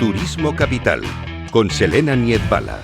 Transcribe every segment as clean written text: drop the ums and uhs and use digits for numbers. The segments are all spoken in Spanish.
Turismo Capital, con Selena Niezbala.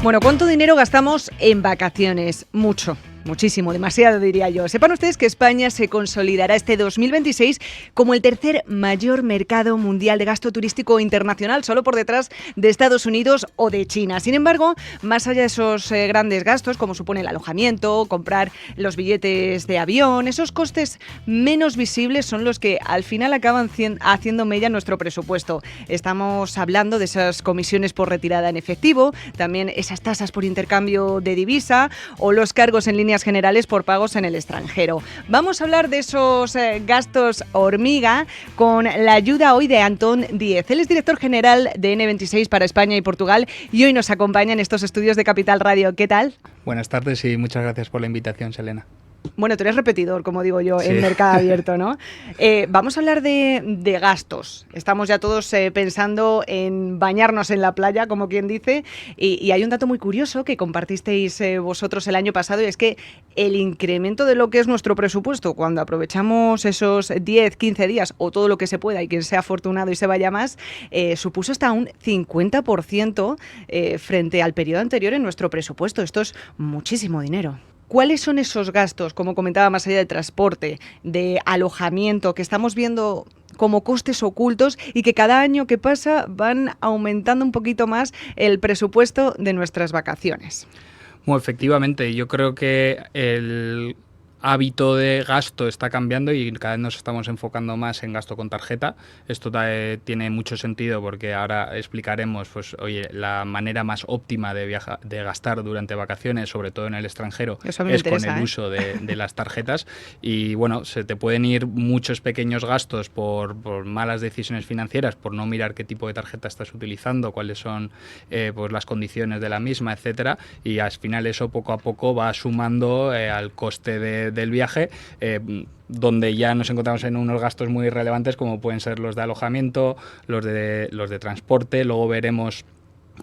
Bueno, ¿cuánto dinero gastamos en vacaciones? Mucho. Muchísimo, demasiado diría yo. Sepan ustedes que España se consolidará este 2026 como el tercer mayor mercado mundial de gasto turístico internacional, solo por detrás de Estados Unidos o de China. Sin embargo, más allá de esos grandes gastos, como supone el alojamiento, comprar los billetes de avión, esos costes menos visibles son los que al final acaban haciendo mella en nuestro presupuesto. Estamos hablando de esas comisiones por retirada en efectivo, también esas tasas por intercambio de divisa o los cargos en línea generales por pagos en el extranjero. Vamos a hablar de esos gastos hormiga con la ayuda hoy de Antón Díez. Él es director general de N26 para España y Portugal y hoy nos acompaña en estos estudios de Capital Radio. ¿Qué tal? Buenas tardes y muchas gracias por la invitación, Selena. Bueno, tú eres repetidor, como digo yo, sí, en Mercado Abierto, ¿no? Vamos a hablar de gastos. Estamos ya todos pensando en bañarnos en la playa, como quien dice, y hay un dato muy curioso que compartisteis vosotros el año pasado, y es que el incremento de lo que es nuestro presupuesto, cuando aprovechamos esos 10, 15 días o todo lo que se pueda, y quien sea afortunado y se vaya más, supuso hasta un 50% frente al periodo anterior en nuestro presupuesto. Esto es muchísimo dinero. ¿Cuáles son esos gastos, como comentaba, más allá de transporte, de alojamiento, que estamos viendo como costes ocultos y que cada año que pasa van aumentando un poquito más el presupuesto de nuestras vacaciones? Bueno, efectivamente, yo creo que el hábito de gasto está cambiando y cada vez nos estamos enfocando más en gasto con tarjeta. Esto tiene mucho sentido porque ahora explicaremos, pues, oye, la manera más óptima de gastar durante vacaciones, sobre todo en el extranjero, es con el uso de las tarjetas. Y bueno, se te pueden ir muchos pequeños gastos por malas decisiones financieras, por no mirar qué tipo de tarjeta estás utilizando, cuáles son pues las condiciones de la misma, etcétera. Y al final eso poco a poco va sumando al coste del viaje, donde ya nos encontramos en unos gastos muy relevantes como pueden ser los de alojamiento, los de transporte. Luego veremos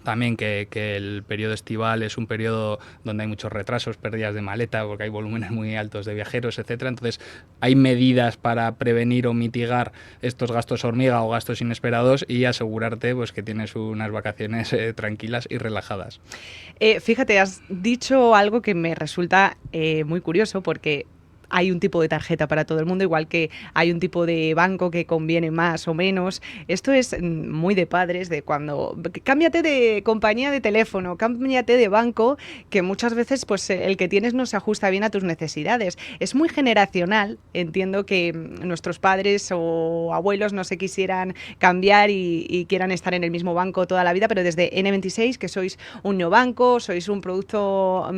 también que el periodo estival es un periodo donde hay muchos retrasos, pérdidas de maleta, porque hay volúmenes muy altos de viajeros, etcétera. Entonces, hay medidas para prevenir o mitigar estos gastos hormiga o gastos inesperados y asegurarte pues que tienes unas vacaciones tranquilas y relajadas. Fíjate, has dicho algo que me resulta muy curioso porque hay un tipo de tarjeta para todo el mundo, igual que hay un tipo de banco que conviene más o menos. Esto es muy de padres, de cuando cámbiate de compañía de teléfono, cámbiate de banco, que muchas veces pues el que tienes no se ajusta bien a tus necesidades. Es muy generacional, entiendo que nuestros padres o abuelos no se quisieran cambiar y quieran estar en el mismo banco toda la vida, pero desde N26, que sois un neobanco, sois un producto,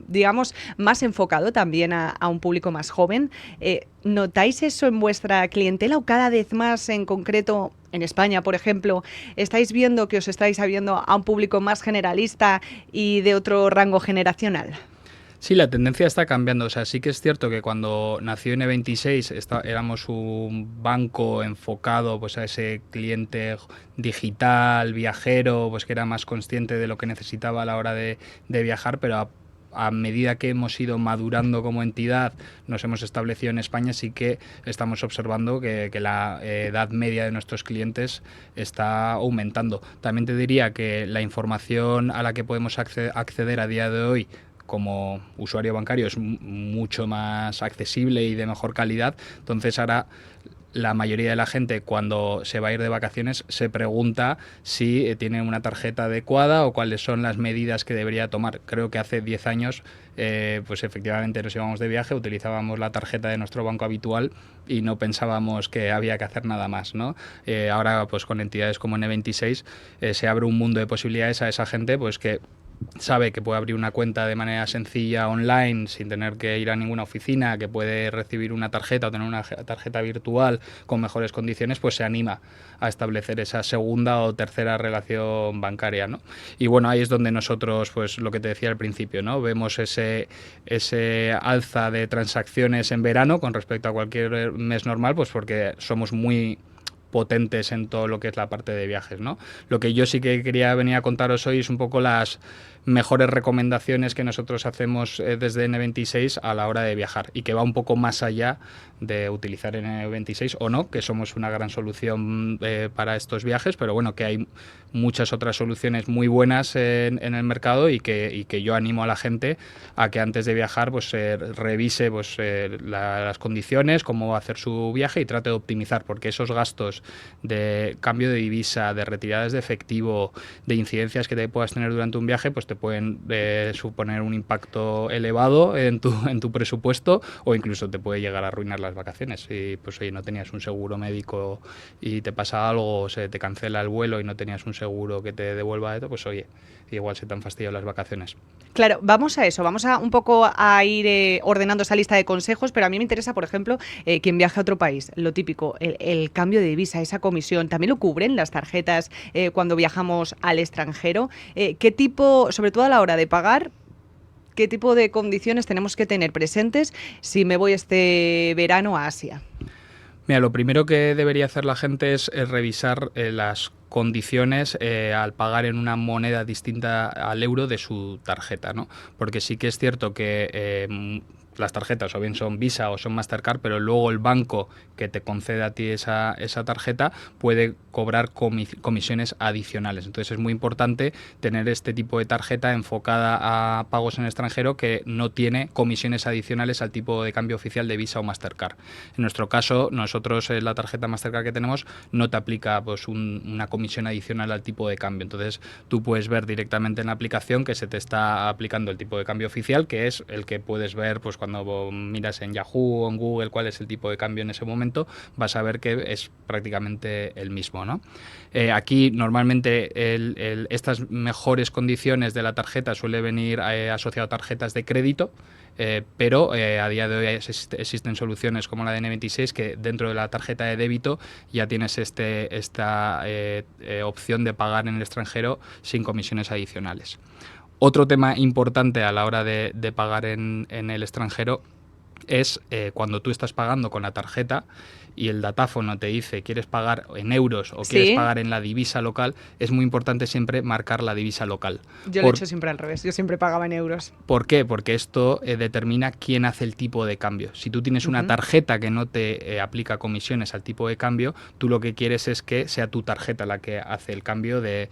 digamos, más enfocado también a un público más joven. ¿Notáis eso en vuestra clientela o cada vez más, en concreto en España, por ejemplo, estáis viendo que os estáis abriendo a un público más generalista y de otro rango generacional? Sí, la tendencia está cambiando. O sea, sí que es cierto que cuando nació N26 éramos un banco enfocado pues a ese cliente digital, viajero, pues que era más consciente de lo que necesitaba a la hora de viajar, pero a medida que hemos ido madurando como entidad, nos hemos establecido en España, sí que estamos observando que la edad media de nuestros clientes está aumentando. También te diría que la información a la que podemos acceder a día de hoy como usuario bancario es mucho más accesible y de mejor calidad. Entonces ahora la mayoría de la gente, cuando se va a ir de vacaciones, se pregunta si tiene una tarjeta adecuada o cuáles son las medidas que debería tomar. Creo que hace 10 años pues efectivamente nos íbamos de viaje, utilizábamos la tarjeta de nuestro banco habitual y no pensábamos que había que hacer nada más, ¿no? Ahora pues con entidades como N26 se abre un mundo de posibilidades a esa gente pues que sabe que puede abrir una cuenta de manera sencilla online sin tener que ir a ninguna oficina, que puede recibir una tarjeta o tener una tarjeta virtual con mejores condiciones, pues se anima a establecer esa segunda o tercera relación bancaria, ¿no? Y bueno, ahí es donde nosotros, pues lo que te decía al principio, ¿no? Vemos ese alza de transacciones en verano con respecto a cualquier mes normal, pues porque somos muy potentes en todo lo que es la parte de viajes, ¿no? Lo que yo sí que quería venir a contaros hoy es un poco las mejores recomendaciones que nosotros hacemos desde N26 a la hora de viajar, y que va un poco más allá de utilizar N26 o no, que somos una gran solución para estos viajes, pero bueno, que hay muchas otras soluciones muy buenas en el mercado, y que yo animo a la gente a que antes de viajar pues revise pues las condiciones, cómo va a hacer su viaje, y trate de optimizar, porque esos gastos de cambio de divisa, de retiradas de efectivo, de incidencias que te puedas tener durante un viaje, pues te pueden suponer un impacto elevado en tu presupuesto, o incluso te puede llegar a arruinar las vacaciones. Si pues oye, no tenías un seguro médico y te pasa algo, o se te cancela el vuelo y no tenías un seguro que te devuelva esto, pues oye, igual se te han fastidiado las vacaciones. Claro, vamos a eso, vamos a un poco a ir ordenando esa lista de consejos, pero a mí me interesa, por ejemplo, quien viaje a otro país, lo típico, el cambio de divisa, esa comisión, ¿también lo cubren las tarjetas cuando viajamos al extranjero? ¿Qué tipo, sobre todo a la hora de pagar, qué tipo de condiciones tenemos que tener presentes si me voy este verano a Asia? Mira, lo primero que debería hacer la gente es revisar las condiciones al pagar en una moneda distinta al euro de su tarjeta, ¿no? Porque sí que es cierto que las tarjetas o bien son Visa o son Mastercard, pero luego el banco que te concede a ti esa tarjeta puede cobrar comisiones adicionales. Entonces es muy importante tener este tipo de tarjeta enfocada a pagos en el extranjero que no tiene comisiones adicionales al tipo de cambio oficial de Visa o Mastercard. En nuestro caso, nosotros la tarjeta Mastercard que tenemos no te aplica pues una comisión adicional al tipo de cambio. Entonces tú puedes ver directamente en la aplicación que se te está aplicando el tipo de cambio oficial, que es el que puedes ver pues cuando miras en Yahoo o en Google cuál es el tipo de cambio en ese momento, vas a ver que es prácticamente el mismo, ¿no? Aquí normalmente estas mejores condiciones de la tarjeta suele venir asociado a tarjetas de crédito, pero a día de hoy existen soluciones como la de N26 que dentro de la tarjeta de débito ya tienes esta opción de pagar en el extranjero sin comisiones adicionales. Otro tema importante a la hora de pagar en el extranjero es cuando tú estás pagando con la tarjeta y el datáfono te dice quieres pagar en euros o quieres pagar en la divisa local, es muy importante siempre marcar la divisa local. Yo lo he hecho siempre al revés, yo siempre pagaba en euros. ¿Por qué? Porque esto determina quién hace el tipo de cambio. Si tú tienes una tarjeta que no te aplica comisiones al tipo de cambio, tú lo que quieres es que sea tu tarjeta la que hace el cambio de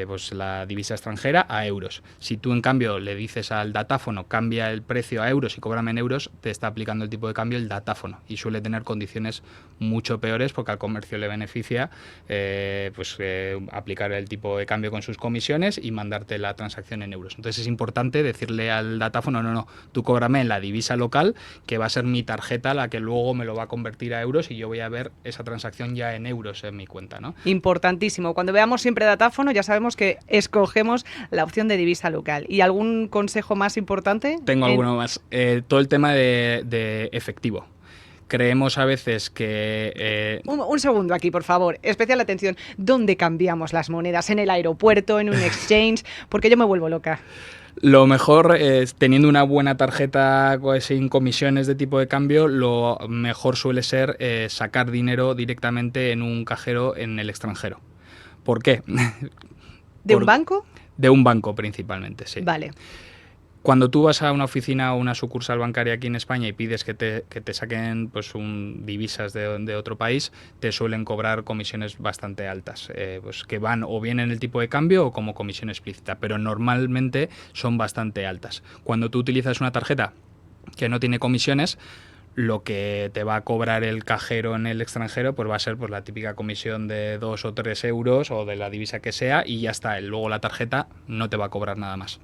pues, la divisa extranjera a euros. Si tú en cambio le dices al datáfono cambia el precio a euros y cóbrame en euros, te está aplicando el tipo de cambio el datáfono y suele tener condiciones mucho peores porque al comercio le beneficia aplicar el tipo de cambio con sus comisiones y mandarte la transacción en euros. Entonces es importante decirle al datáfono, no, tú cóbrame en la divisa local, que va a ser mi tarjeta la que luego me lo va a convertir a euros y yo voy a ver esa transacción ya en euros en mi cuenta, ¿no? Importantísimo. Cuando veamos siempre datáfono ya sabemos que escogemos la opción de divisa local. ¿Y algún consejo más importante? Tengo alguno más. Todo el tema de efectivo. Creemos a veces que... Un segundo aquí, por favor. Especial atención. ¿Dónde cambiamos las monedas? ¿En el aeropuerto? ¿En un exchange? Porque yo me vuelvo loca. Lo mejor es, teniendo una buena tarjeta sin comisiones de tipo de cambio, lo mejor suele ser sacar dinero directamente en un cajero en el extranjero. ¿Por qué? ¿De un banco? De un banco principalmente, sí. Vale. Cuando tú vas a una oficina o una sucursal bancaria aquí en España y pides que te saquen pues divisas de otro país, te suelen cobrar comisiones bastante altas, pues que van o bien en el tipo de cambio o como comisión explícita, pero normalmente son bastante altas. Cuando tú utilizas una tarjeta que no tiene comisiones, lo que te va a cobrar el cajero en el extranjero pues va a ser pues la típica comisión de 2 o 3 euros o de la divisa que sea y ya está. Luego la tarjeta no te va a cobrar nada más.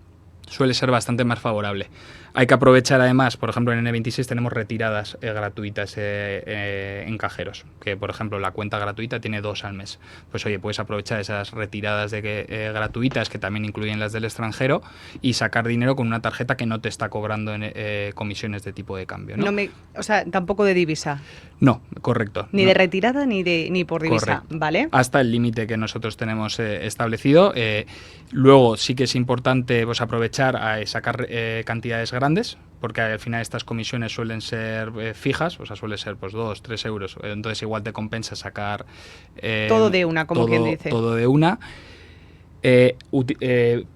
Suele ser bastante más favorable. Hay que aprovechar además, por ejemplo en N26 tenemos retiradas gratuitas en cajeros, que por ejemplo la cuenta gratuita tiene 2 al mes. Pues oye, puedes aprovechar esas retiradas gratuitas que también incluyen las del extranjero y sacar dinero con una tarjeta que no te está cobrando comisiones de tipo de cambio, ¿no? O sea, tampoco de divisa. No, correcto. Ni de retirada ni por divisa, correcto. ¿Vale? Hasta el límite que nosotros tenemos establecido. Luego sí que es importante pues, aprovechar aprovechar a sacar cantidades grandes, porque al final estas comisiones suelen ser fijas, o sea, suele ser pues 2, 3 euros, entonces igual te compensa sacar todo de una, como quien dice. Todo de una.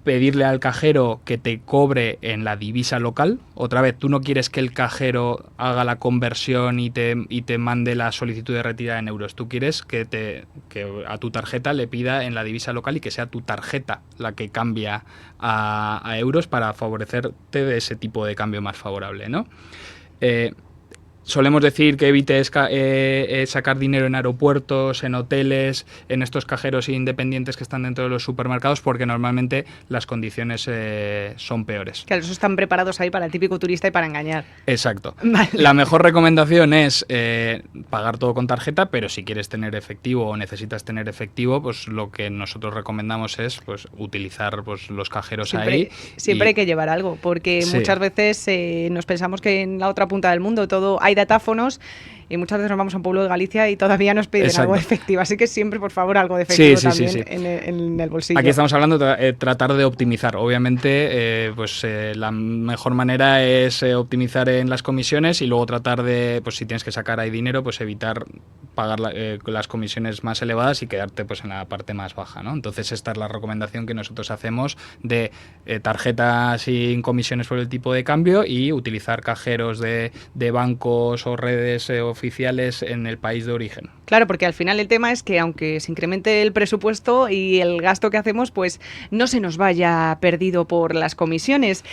Pedirle al cajero que te cobre en la divisa local. Otra vez, tú no quieres que el cajero haga la conversión y te mande la solicitud de retirada en euros. Tú quieres que a tu tarjeta le pida en la divisa local y que sea tu tarjeta la que cambia a euros para favorecerte de ese tipo de cambio más favorable, ¿no? Solemos decir que evites sacar dinero en aeropuertos, en hoteles, en estos cajeros independientes que están dentro de los supermercados, porque normalmente las condiciones son peores. Claro, eso están preparados ahí para el típico turista y para engañar. Exacto. Vale. La mejor recomendación es pagar todo con tarjeta, pero si quieres tener efectivo o necesitas tener efectivo, pues lo que nosotros recomendamos es pues utilizar pues los cajeros siempre hay que llevar algo, porque muchas veces nos pensamos que en la otra punta del mundo todo hay datáfonos y muchas veces nos vamos a un pueblo de Galicia y todavía nos piden algo de efectivo, así que siempre, por favor, algo de efectivo también. En el bolsillo. Aquí estamos hablando de tratar de optimizar. Obviamente, la mejor manera es optimizar en las comisiones y luego tratar de, pues si tienes que sacar ahí dinero, pues evitar pagar las comisiones más elevadas y quedarte pues en la parte más baja, ¿no? Entonces esta es la recomendación que nosotros hacemos de tarjetas sin comisiones por el tipo de cambio y utilizar cajeros de bancos o redes oficiales en el país de origen. Claro, porque al final el tema es que aunque se incremente el presupuesto y el gasto que hacemos, pues no se nos vaya perdido por las comisiones.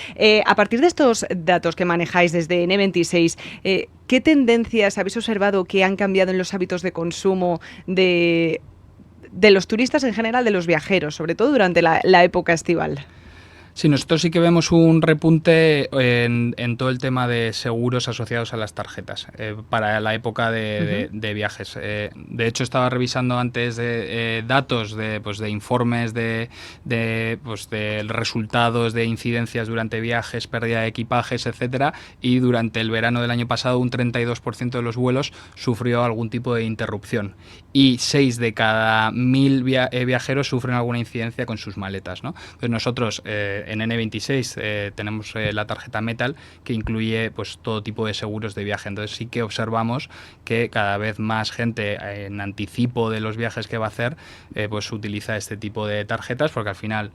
A partir de estos datos que manejáis desde N26, ¿qué tendencias habéis observado que han cambiado en los hábitos de consumo de los turistas en general, de los viajeros, sobre todo durante la época estival? Sí, nosotros sí que vemos un repunte en todo el tema de seguros asociados a las tarjetas para la época de viajes. De hecho, estaba revisando antes datos de informes de resultados de incidencias durante viajes, pérdida de equipajes, etcétera, y durante el verano del año pasado un 32% de los vuelos sufrió algún tipo de interrupción y 6 de cada 1000 viajeros sufren alguna incidencia con sus maletas, ¿no? Entonces nosotros en N26 tenemos la tarjeta Metal que incluye pues todo tipo de seguros de viaje. Entonces sí que observamos que cada vez más gente en anticipo de los viajes que va a hacer pues utiliza este tipo de tarjetas porque al final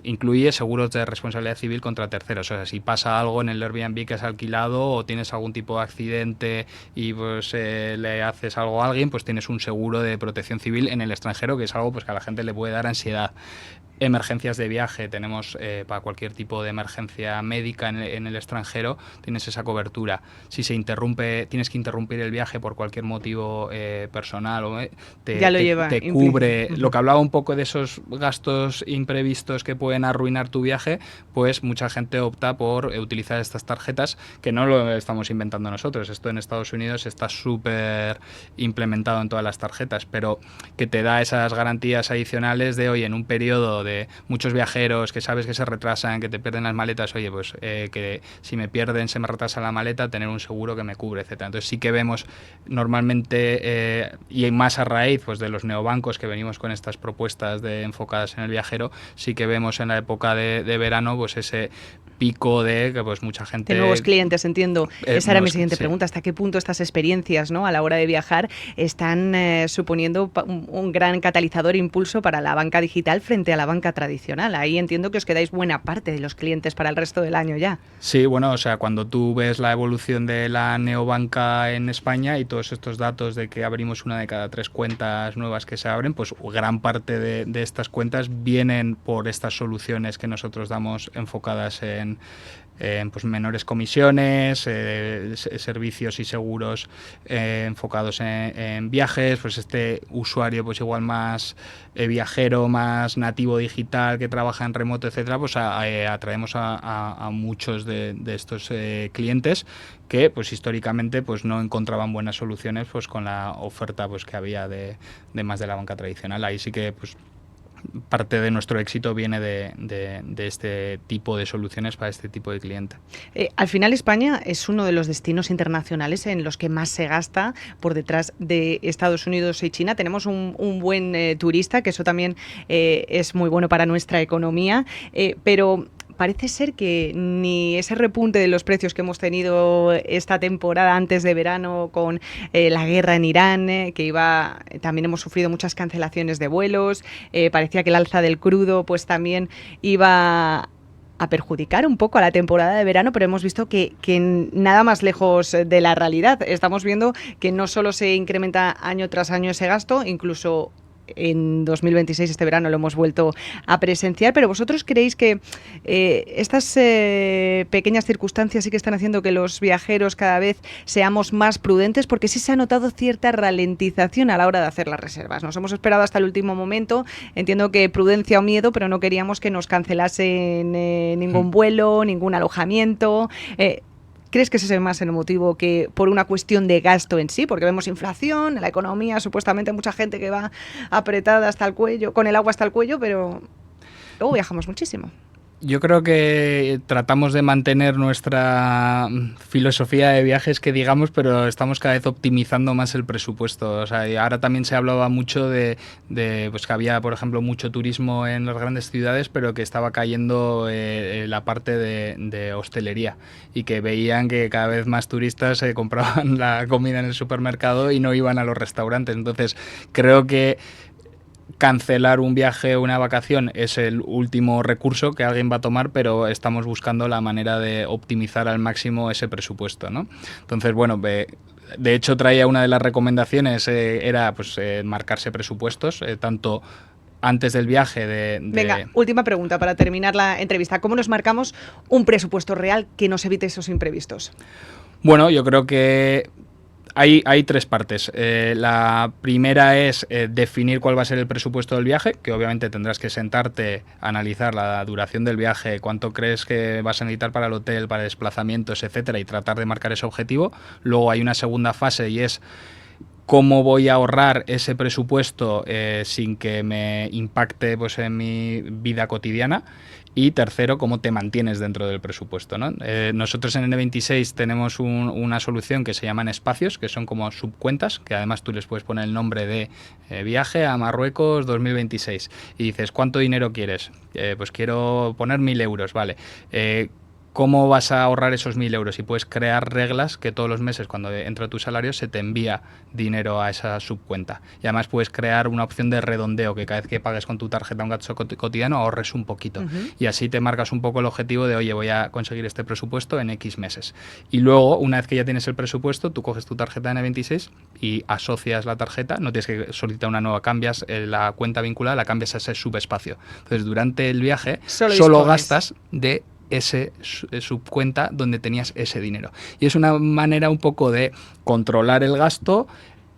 incluye seguros de responsabilidad civil contra terceros. O sea, si pasa algo en el Airbnb que has alquilado o tienes algún tipo de accidente y pues le haces algo a alguien, pues tienes un seguro de protección civil en el extranjero, que es algo pues que a la gente le puede dar ansiedad. Emergencias de viaje, tenemos para cualquier tipo de emergencia médica en el extranjero, tienes esa cobertura. Si se interrumpe, tienes que interrumpir el viaje por cualquier motivo personal, te cubre. Lo que hablaba un poco de esos gastos imprevistos que pueden arruinar tu viaje, pues mucha gente opta por utilizar estas tarjetas, que no lo estamos inventando nosotros. Esto en Estados Unidos está súper implementado en todas las tarjetas, pero que te da esas garantías adicionales de, oye, en un periodo de muchos viajeros que sabes que se retrasan, que te pierden las maletas, oye, pues que si me pierden, se me retrasa la maleta, tener un seguro que me cubre, etcétera. Entonces sí que vemos normalmente, y más a raíz pues de los neobancos que venimos con estas propuestas enfocadas en el viajero, sí que vemos en la época de verano pues ese pico de que pues mucha gente... De nuevos clientes, entiendo. Esa era mi siguiente pregunta. ¿Hasta qué punto estas experiencias, ¿no?, a la hora de viajar están suponiendo un gran catalizador, impulso para la banca digital frente a la banca tradicional? Ahí entiendo que os quedáis buena parte de los clientes para el resto del año ya. Sí, bueno, o sea, cuando tú ves la evolución de la neobanca en España y todos estos datos de que abrimos una de cada 3 cuentas nuevas que se abren, pues gran parte de estas cuentas vienen por estas soluciones que nosotros damos enfocadas en pues menores comisiones, servicios y seguros enfocados en viajes, pues este usuario pues igual más viajero, más nativo digital que trabaja en remoto, etcétera, pues atraemos a muchos de estos clientes que pues históricamente pues no encontraban buenas soluciones pues con la oferta pues que había de más de la banca tradicional. Ahí sí que pues parte de nuestro éxito viene de este tipo de soluciones para este tipo de cliente. Al final España es uno de los destinos internacionales en los que más se gasta por detrás de Estados Unidos y China. Tenemos un buen turista, que eso también es muy bueno para nuestra economía, pero parece ser que ni ese repunte de los precios que hemos tenido esta temporada antes de verano con la guerra en Irán, también hemos sufrido muchas cancelaciones de vuelos, parecía que el alza del crudo pues también iba a perjudicar un poco a la temporada de verano, pero hemos visto que nada más lejos de la realidad. Estamos viendo que no solo se incrementa año tras año ese gasto, incluso en 2026, este verano, lo hemos vuelto a presenciar, pero ¿vosotros creéis que estas pequeñas circunstancias sí que están haciendo que los viajeros cada vez seamos más prudentes? Porque sí se ha notado cierta ralentización a la hora de hacer las reservas. Nos hemos esperado hasta el último momento, entiendo que prudencia o miedo, pero no queríamos que nos cancelasen ningún vuelo, ningún alojamiento. ¿Crees que ese es más el motivo que por una cuestión de gasto en sí? Porque vemos inflación, la economía, supuestamente mucha gente que va apretada hasta el cuello, con el agua hasta el cuello, pero luego viajamos muchísimo. Yo creo que tratamos de mantener nuestra filosofía de viajes que digamos, pero estamos cada vez optimizando más el presupuesto. O sea, y ahora también se hablaba mucho de pues que había, por ejemplo, mucho turismo en las grandes ciudades, pero que estaba cayendo la parte de hostelería y que veían que cada vez más turistas compraban la comida en el supermercado y no iban a los restaurantes. Entonces, creo que cancelar un viaje o una vacación es el último recurso que alguien va a tomar, pero estamos buscando la manera de optimizar al máximo ese presupuesto, ¿no? Entonces, bueno, de hecho traía una de las recomendaciones, era pues marcarse presupuestos, tanto antes del viaje Venga, última pregunta para terminar la entrevista. ¿Cómo nos marcamos un presupuesto real que nos evite esos imprevistos? Bueno, yo creo que hay tres partes. La primera es definir cuál va a ser el presupuesto del viaje, que obviamente tendrás que sentarte, analizar la duración del viaje, cuánto crees que vas a necesitar para el hotel, para desplazamientos, etcétera, y tratar de marcar ese objetivo. Luego hay una segunda fase y es cómo voy a ahorrar ese presupuesto sin que me impacte pues, en mi vida cotidiana. Y tercero, cómo te mantienes dentro del presupuesto, ¿no? Nosotros en N26 tenemos una solución que se llaman espacios, que son como subcuentas, que además tú les puedes poner el nombre de viaje a Marruecos 2026. Y dices, ¿cuánto dinero quieres? Pues quiero poner 1.000 euros, vale. ¿Cómo vas a ahorrar esos 1.000 euros? Y puedes crear reglas que todos los meses, cuando entra tu salario, se te envía dinero a esa subcuenta. Y además puedes crear una opción de redondeo, que cada vez que pagues con tu tarjeta un gasto cotidiano ahorres un poquito. Y así te marcas un poco el objetivo de, oye, voy a conseguir este presupuesto en X meses. Y luego, una vez que ya tienes el presupuesto, tú coges tu tarjeta N26 y asocias la tarjeta, no tienes que solicitar una nueva, cambias la cuenta vinculada, la cambias a ese subespacio. Entonces, durante el viaje, solo gastas de ese subcuenta donde tenías ese dinero. Y es una manera un poco de controlar el gasto,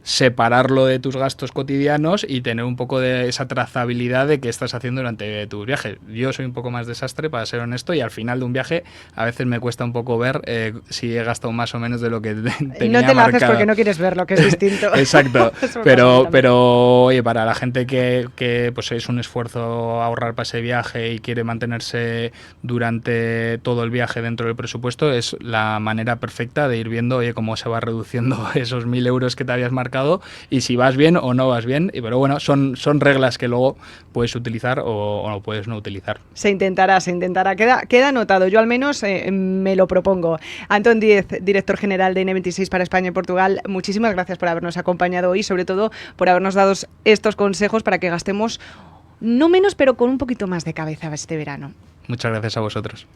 separarlo de tus gastos cotidianos y tener un poco de esa trazabilidad de qué estás haciendo durante tus viajes. Yo soy un poco más desastre, para ser honesto, y al final de un viaje a veces me cuesta un poco ver si he gastado más o menos de lo que tenía marcado. No te lo haces porque no quieres verlo, que es distinto. Exacto, pero oye, para la gente que pues es un esfuerzo ahorrar para ese viaje y quiere mantenerse durante todo el viaje dentro del presupuesto, es la manera perfecta de ir viendo, oye, cómo se va reduciendo esos 1.000 euros que te habías marcado y si vas bien o no vas bien, pero bueno, son reglas que luego puedes utilizar o no puedes no utilizar. Se intentará, queda anotado, yo al menos me lo propongo. Antón Díez, director general de N26 para España y Portugal, muchísimas gracias por habernos acompañado hoy y sobre todo por habernos dado estos consejos para que gastemos no menos pero con un poquito más de cabeza este verano. Muchas gracias a vosotros.